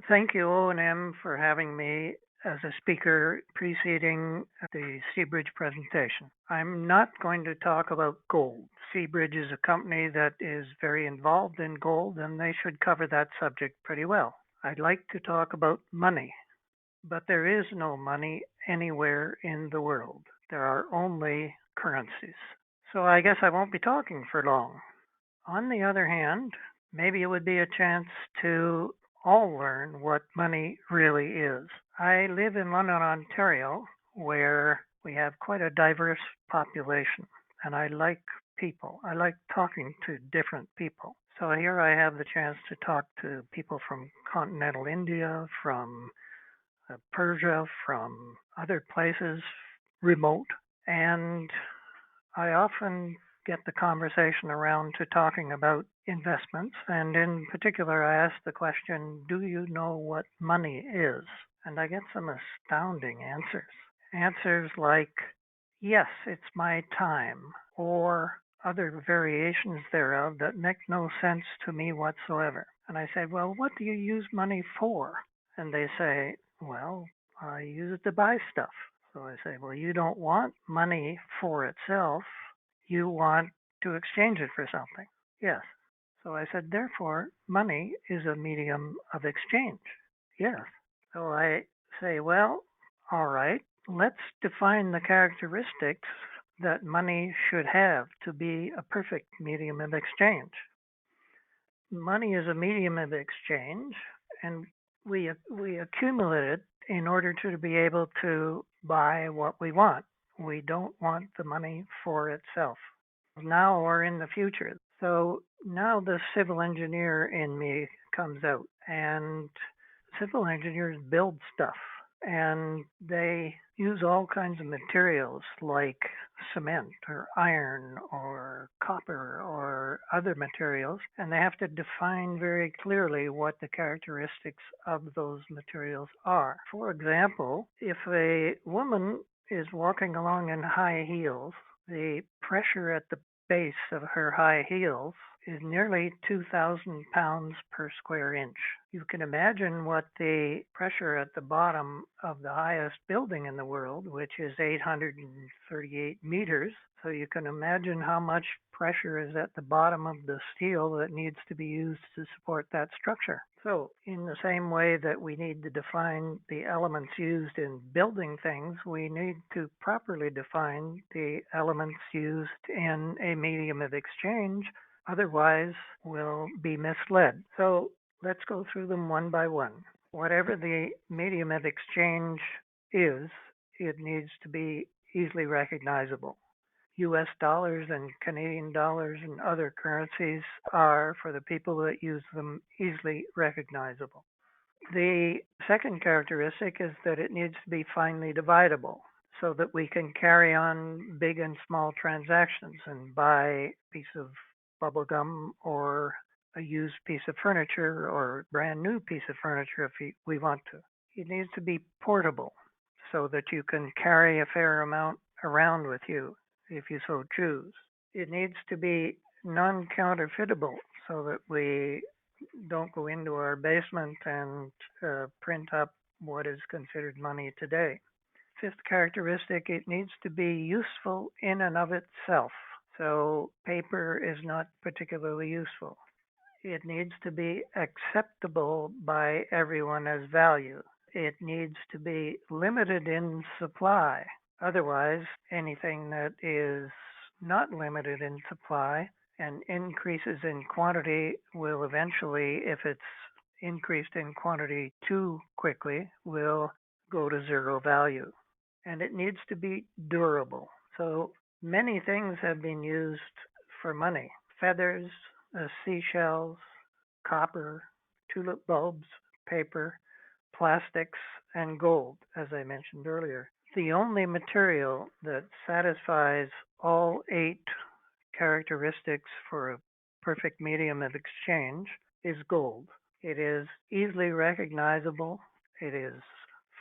Thank you, O&M, for having me as a speaker preceding the Seabridge presentation. I'm not going to talk about gold. Seabridge is a company that is very involved in gold, and they should cover that subject pretty well. I'd like to talk about money, but there is no money anywhere in the world. There are only currencies. So I guess I won't be talking for long. On the other hand, maybe it would be a chance to all learn what money really is. I live in London, Ontario, where we have quite a diverse population, and I like people. I like talking to different people. So here I have the chance to talk to people from continental India, from Persia, from other places remote, and I often get the conversation around to talking about investments, and in particular, I ask the question, do you know what money is? And I get some astounding answers. Answers like, yes, it's my time, or other variations thereof that make no sense to me whatsoever. And I say, well, what do you use money for? And they say, well, I use it to buy stuff. So I say, well, you don't want money for itself. You want to exchange it for something. Yes. So I said, therefore, money is a medium of exchange. Yes. So I say, well, all right, let's define the characteristics that money should have to be a perfect medium of exchange. Money is a medium of exchange, and we accumulate it in order to be able to buy what we want. We don't want the money for itself, now or in the future. So now the civil engineer in me comes out, and civil engineers build stuff, and they use all kinds of materials like cement or iron or copper or other materials, and they have to define very clearly what the characteristics of those materials are. For example, if a woman is walking along in high heels, the pressure at the base of her high heels is nearly 2,000 pounds per square inch. You can imagine what the pressure at the bottom of the highest building in the world, which is 838 meters. So you can imagine how much pressure is at the bottom of the steel that needs to be used to support that structure. So in the same way that we need to define the elements used in building things, we need to properly define the elements used in a medium of exchange. Otherwise, we'll be misled. So let's go through them one by one. Whatever the medium of exchange is, it needs to be easily recognizable. US dollars and Canadian dollars and other currencies are, for the people that use them, easily recognizable. The second characteristic is that it needs to be finely dividable so that we can carry on big and small transactions and buy a piece of bubble gum or a used piece of furniture or a brand new piece of furniture if we want to. It needs to be portable so that you can carry a fair amount around with you if you so choose. It needs to be non-counterfeitable so that we don't go into our basement and print up what is considered money today. Fifth characteristic, it needs to be useful in and of itself. So paper is not particularly useful. It needs to be acceptable by everyone as value. It needs to be limited in supply. Otherwise, anything that is not limited in supply and increases in quantity will eventually, if it's increased in quantity too quickly, will go to zero value. And it needs to be durable. So many things have been used for money. Feathers, seashells, copper, tulip bulbs, paper, plastics, and gold, as I mentioned earlier. The only material that satisfies all 8 characteristics for a perfect medium of exchange is gold. It is easily recognizable. It is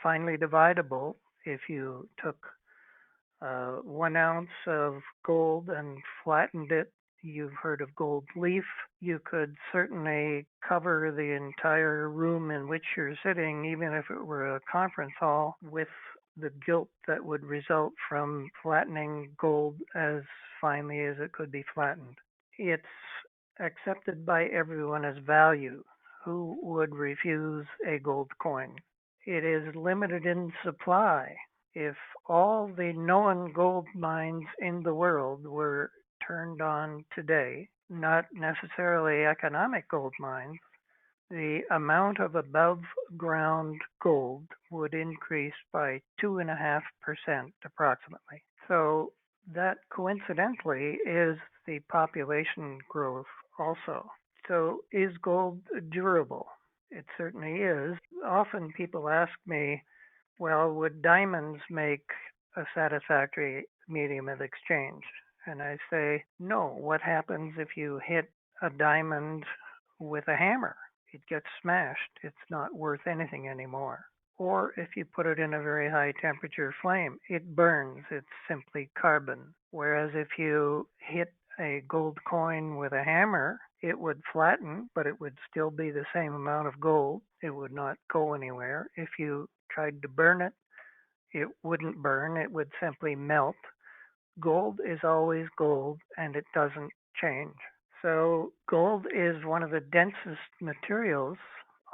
finely dividable. If you took 1 ounce of gold and flattened it, You've heard of gold leaf. You could certainly cover the entire room in which you're sitting, even if it were a conference hall, with the gilt that would result from flattening gold as finely as it could be flattened. It's accepted by everyone as value. Who would refuse a gold coin? It is limited in supply. If all the known gold mines in the world were turned on today, not necessarily economic gold mines, the amount of above ground gold would increase by 2.5% approximately. So that coincidentally is the population growth also. So is gold durable? It certainly is. Often people ask me, well, would diamonds make a satisfactory medium of exchange? And I say, no. What happens if you hit a diamond with a hammer? It gets smashed. It's not worth anything anymore. Or if you put it in a very high temperature flame, it burns. It's simply carbon. Whereas if you hit a gold coin with a hammer, it would flatten, but it would still be the same amount of gold. It would not go anywhere. If you tried to burn it, it wouldn't burn. It would simply melt. Gold is always gold, and it doesn't change. So gold is one of the densest materials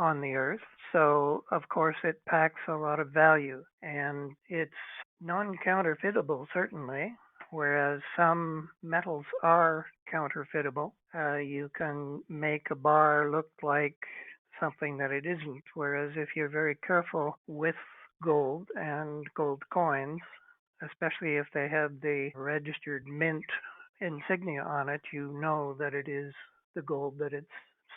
on the earth. So of course it packs a lot of value, and it's non-counterfeitable certainly, whereas some metals are counterfeitable. You can make a bar look like something that it isn't, whereas if you're very careful with gold and gold coins, especially if they have the registered mint insignia on it, you know that it is the gold that it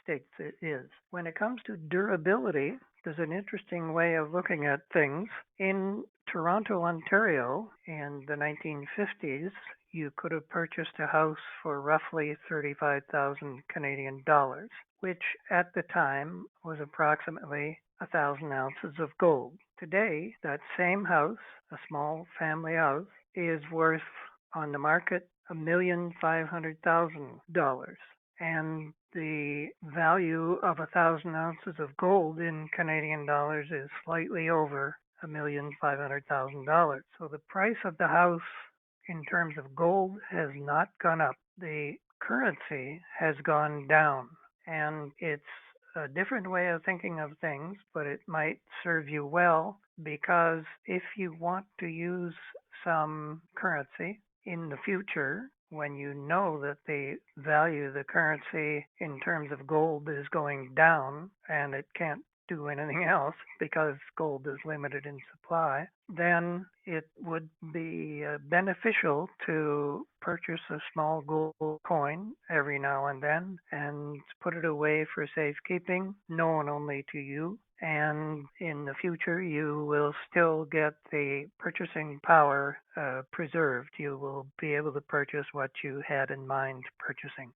states it is. When it comes to durability, there's an interesting way of looking at things. In Toronto, Ontario, in the 1950s, you could have purchased a house for roughly 35,000 Canadian dollars, which at the time was approximately 1,000 ounces of gold. Today, that same house, a small family house, is worth on the market $1,500,000. And the value of 1,000 ounces of gold in Canadian dollars is slightly over $1,500,000. So the price of the house in terms of gold has not gone up. The currency has gone down. And it's a different way of thinking of things, but it might serve you well because if you want to use some currency in the future, when you know that the value of the currency in terms of gold is going down and it can't do anything else because gold is limited in supply, then it would be beneficial to purchase a small gold coin every now and then and put it away for safekeeping, known only to you. And in the future, you will still get the purchasing power preserved. You will be able to purchase what you had in mind purchasing.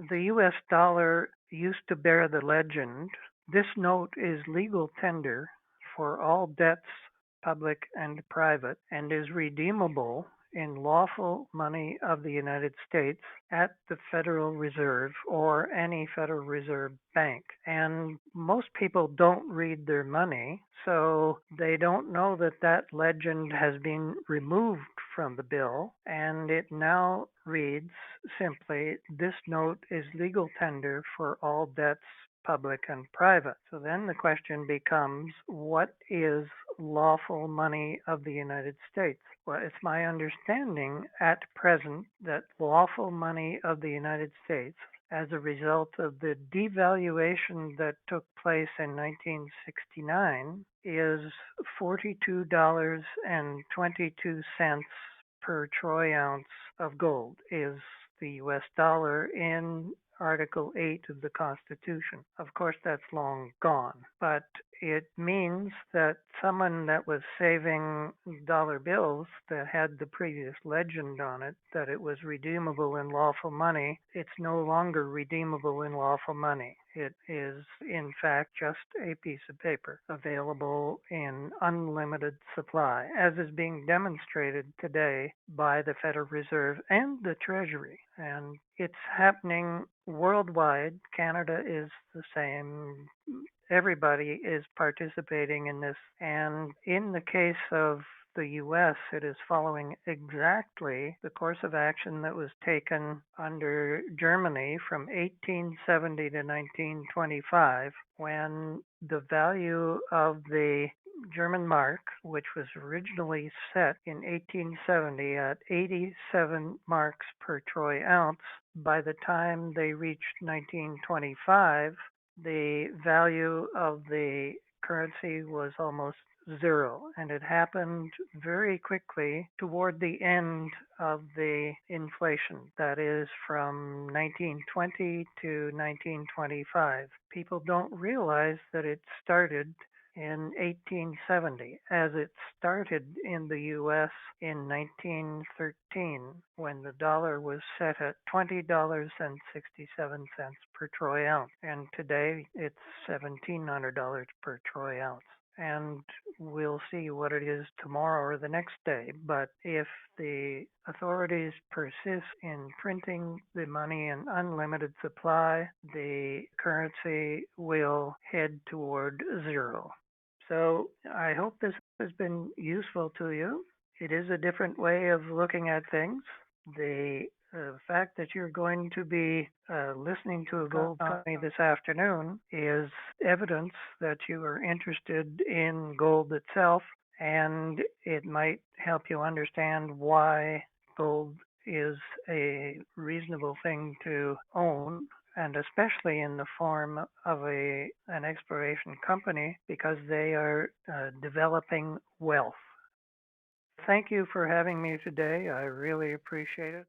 The US dollar used to bear the legend, "This note is legal tender for all debts, public and private, and is redeemable in lawful money of the United States at the Federal Reserve or any Federal Reserve bank." And most people don't read their money, so they don't know that that legend has been removed from the bill, and it now reads simply, "This note is legal tender for all debts, public and private." So then the question becomes, what is lawful money of the United States? Well, it's my understanding at present that lawful money of the United States, as a result of the devaluation that took place in 1969, is $42.22 per troy ounce of gold, is the US dollar in Article 8 of the Constitution. Of course, that's long gone, but it means that someone that was saving dollar bills that had the previous legend on it that it was redeemable in lawful money, it's no longer redeemable in lawful money. It is, in fact, just a piece of paper available in unlimited supply, as is being demonstrated today by the Federal Reserve and the Treasury. and it's happening worldwide. Canada is the same. Everybody is participating in this. And in the case of the US, it is following exactly the course of action that was taken under Germany from 1870 to 1925, when the value of the German mark, which was originally set in 1870 at 87 marks per troy ounce, by the time they reached 1925, the value of the currency was almost zero. And it happened very quickly toward the end of the inflation, that is from 1920 to 1925. People don't realize that it started in 1870, as it started in the US in 1913, when the dollar was set at $20.67 per troy ounce. And today it's $1,700 per troy ounce. And we'll see what it is tomorrow or the next day. But if the authorities persist in printing the money in unlimited supply, the currency will head toward zero. So I hope this has been useful to you. It is a different way of looking at things. The fact that you're going to be listening to a gold company this afternoon is evidence that you are interested in gold itself, and it might help you understand why gold is a reasonable thing to own, and especially in the form of an exploration company, because they are developing wealth. Thank you for having me today. I really appreciate it.